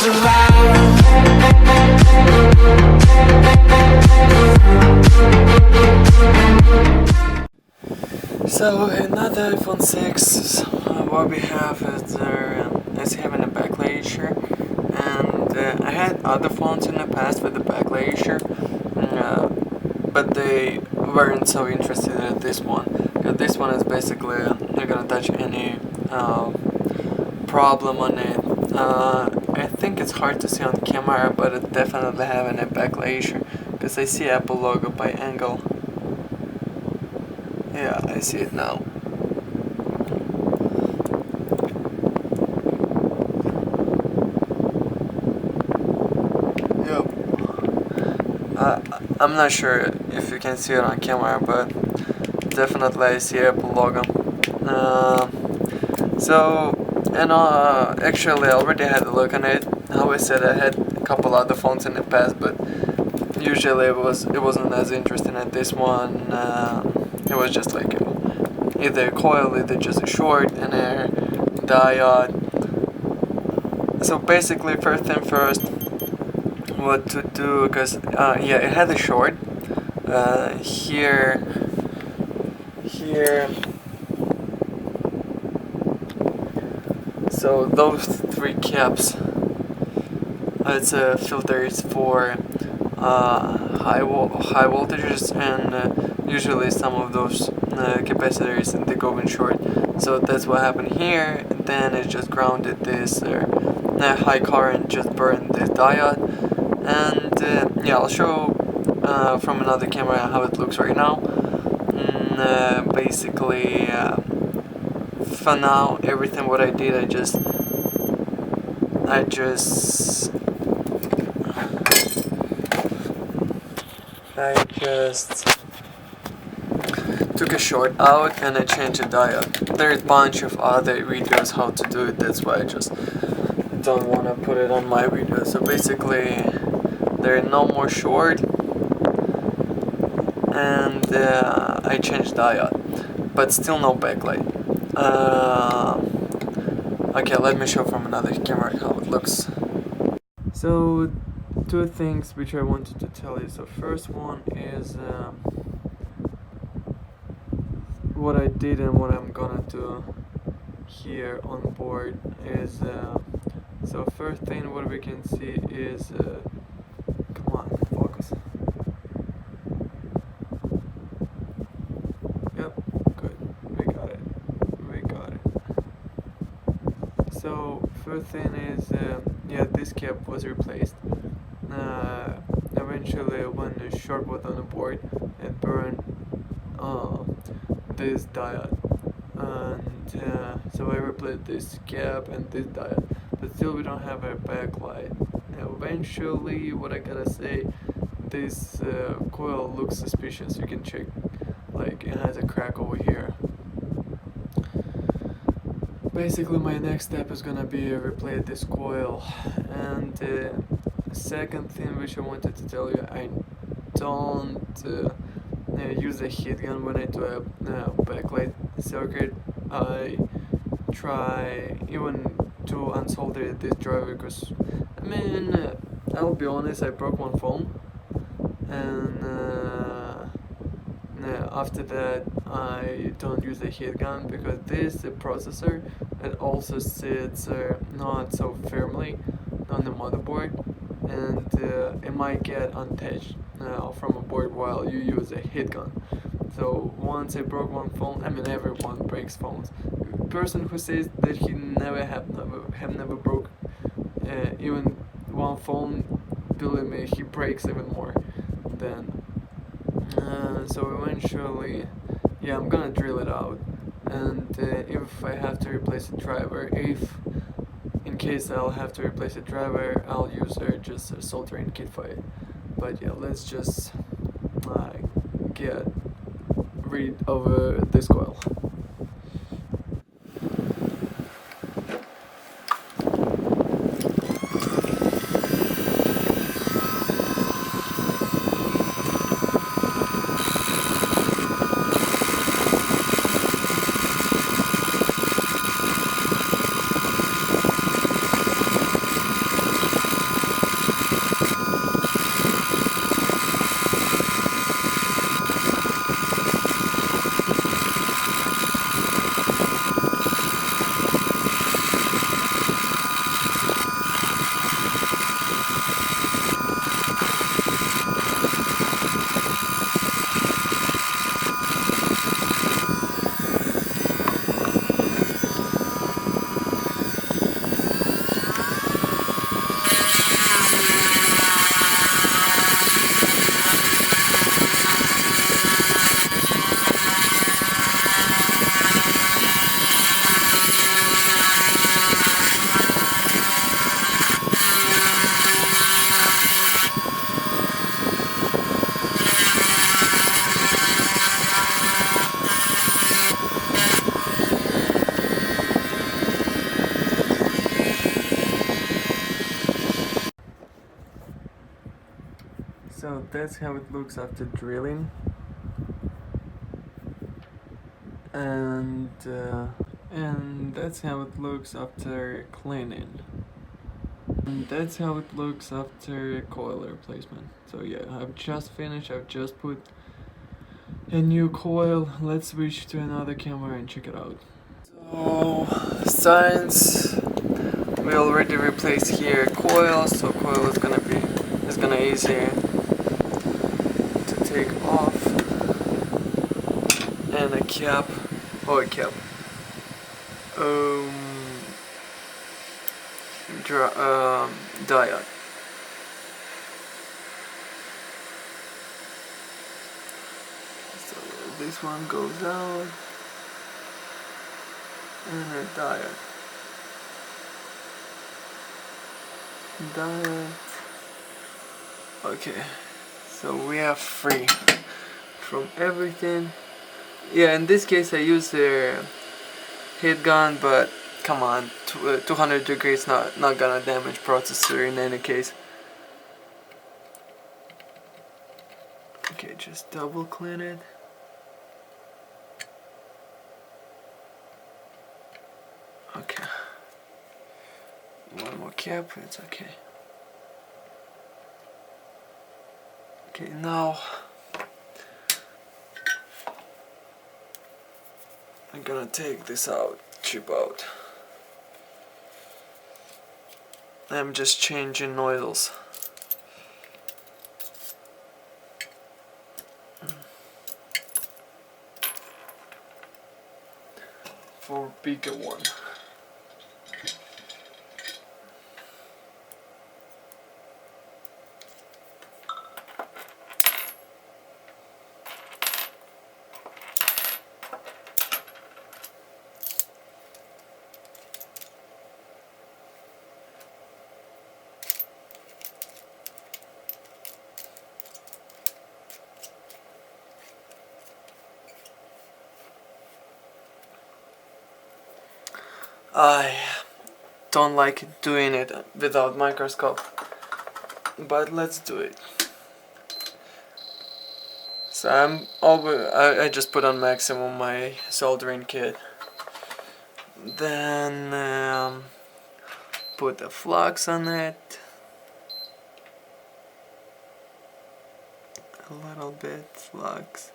So another iPhone 6, what we have is having a backlight issue, and I had other phones in the past with the backlight issue, but they weren't so interested in this one. This one is basically not gonna touch any problem on it. I think it's hard to see on camera, but it definitely having a backlight issue because I see Apple logo by angle. Yeah, I see it now. Yep. I'm not sure if you can see it on camera, but definitely I see Apple logo. Actually I already had a look on it. How I said, I had a couple other phones in the past, but usually it wasn't as interesting as this one. It was just like either a coil, either just a short and a diode. So basically, first thing first, what to do, because yeah, it had a short here. So those three caps, it's filters for high voltages, and usually some of those capacitors, they go in short. So that's what happened here. Then it just grounded this high current, just burned this diode, and yeah, I'll show from another camera how it looks right now. Basically, for now, everything what I did, I just took a short out and I changed the diode. There's a bunch of other videos how to do it, that's why I just don't want to put it on my video. So basically, there are no more short, and I changed diode, but still no backlight. Okay, let me show from another camera how it looks. So two things which I wanted to tell you. So first one is what I did and what I'm gonna do here on board is so first thing what we can see is come on, focus. Yep, good, we got it. So first thing is yeah, this cap was replaced. Eventually when the short was on the board, it burned this diode, and so I replaced this cap and this diode, but still we don't have a backlight. Eventually, what I gotta say, this coil looks suspicious. You can check, like it has a crack over here. Basically my next step is gonna be replace this coil. And second thing which I wanted to tell you, I don't use a heat gun when I do a backlight circuit. I try even to unsolder this driver, because I mean, I'll be honest, I broke one phone, and after that I don't use a heat gun, because this processor, it also sits not so firmly on the motherboard, and it might get untouched from a board while you use a heat gun. So once I broke one phone, I mean everyone breaks phones. The person who says that he never broke even one phone, believe me, he breaks even more then. So eventually, yeah, I'm gonna drill it out, and if I have to replace a driver, in case I'll have to replace a driver, I'll use just a soldering kit for it. But yeah, let's just get rid of this coil. So that's how it looks after drilling, and that's how it looks after cleaning, and that's how it looks after coil replacement. So yeah, I've just finished. I've just put a new coil. Let's switch to another camera and check it out. So science, we already replaced here coil, so coil is gonna easier to take off, and a cap, um, diode. So this one goes out, and a diode. Okay, so we are free from everything. Yeah, in this case I use the heat gun, but come on, 200 degrees not gonna damage processor in any case. Okay, just double clean it. Okay. One more cap, it's okay. Okay, now I'm gonna take this out, chip out. I'm just changing nozzles. For bigger one. I don't like doing it without microscope, but let's do it. So I just put on maximum my soldering kit. Then put the flux on it. A little bit flux.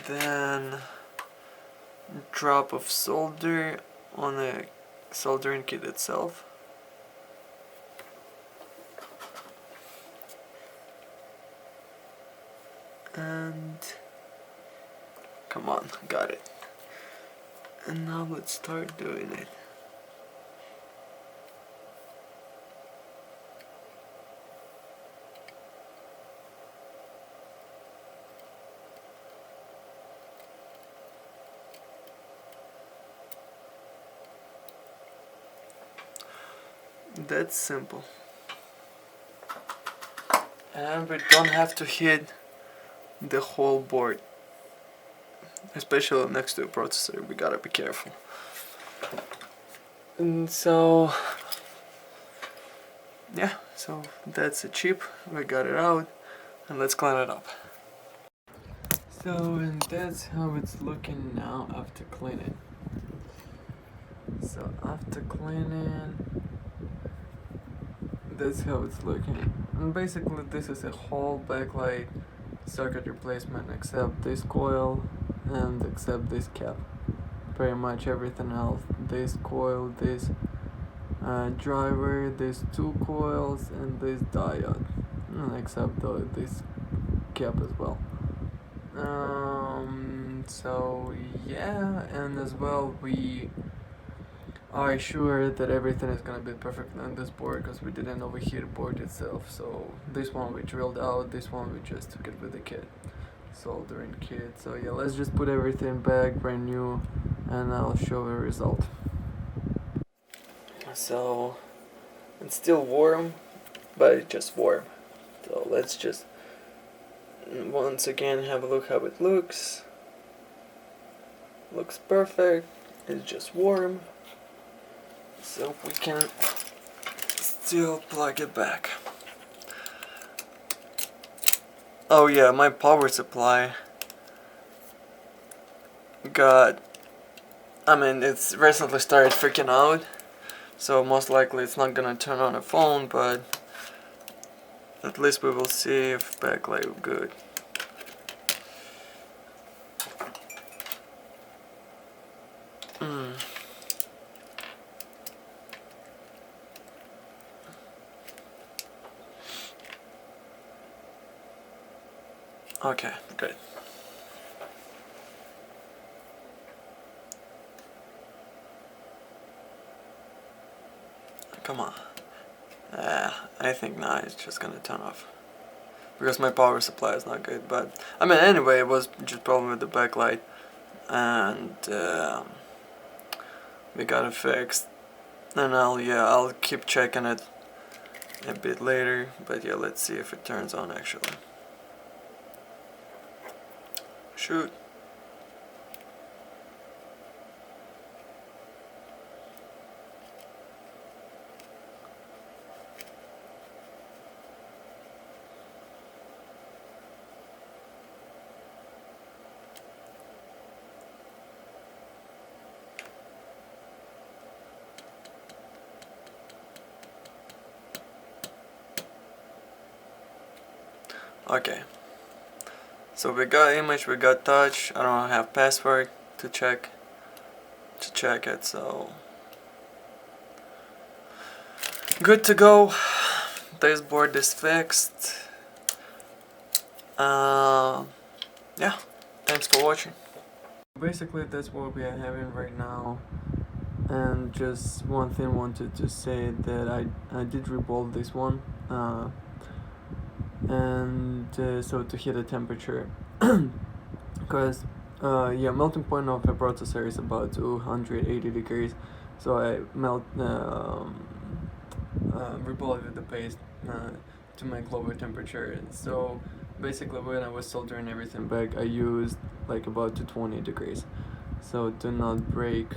Then drop of solder on the soldering kit itself. And come on, got it. And now let's start doing it. That's simple. And we don't have to hit the whole board, especially next to a processor. We gotta be careful. And so yeah, so that's a chip. We got it out, and let's clean it up. So, and that's how it's looking now after cleaning. So after cleaning, that's how it's looking. And basically this is a whole backlight circuit replacement except this coil and except this cap. Pretty much everything else. This coil, this driver, these two coils, and this diode. Except this cap as well. So yeah, and as well we are sure that everything is gonna be perfect on this board because we didn't overheat the board itself. So this one we drilled out, this one we just took it with the kit, soldering kit. So yeah, let's just put everything back brand new and I'll show the result. So it's still warm, but it's just warm. So let's just once again have a look how it looks. Looks perfect. It's just warm. so we can still plug it back. Oh yeah, my power supply it's recently started freaking out, so most likely it's not gonna turn on a phone, but at least we will see if backlight is good. Okay, great. Come on. I think now it's just gonna turn off. Because my power supply is not good, but anyway, it was just problem with the backlight, and we got it fixed. And I'll keep checking it a bit later, but yeah, let's see if it turns on actually. Shoot. Okay, so we got image, we got touch. I don't have password to check it, so good to go. Dashboard is fixed. Yeah, thanks for watching. Basically that's what we are having right now. And just one thing wanted to say that I did rebuild this one, and so to hit a temperature, because melting point of a processor is about 280 degrees, so I rebuild with the paste to make lower temperature. So basically when I was soldering everything back, I used like about 220 degrees, so to not break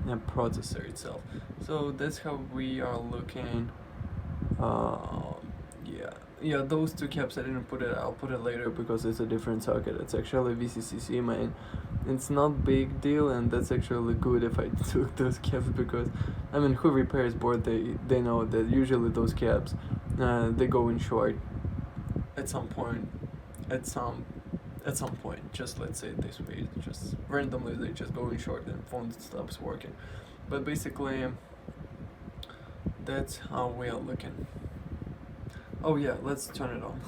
the processor itself. So that's how we are looking. Yeah, those two caps I didn't put it. I'll put it later because it's a different socket. It's actually VCCC main. It's not big deal, and that's actually good if I took those caps, because who repairs board, they know that usually those caps they go in short at some point. At some point, just let's say it this way, just randomly they just go in short and phone stops working. But basically that's how we are looking. Oh yeah, let's turn it on.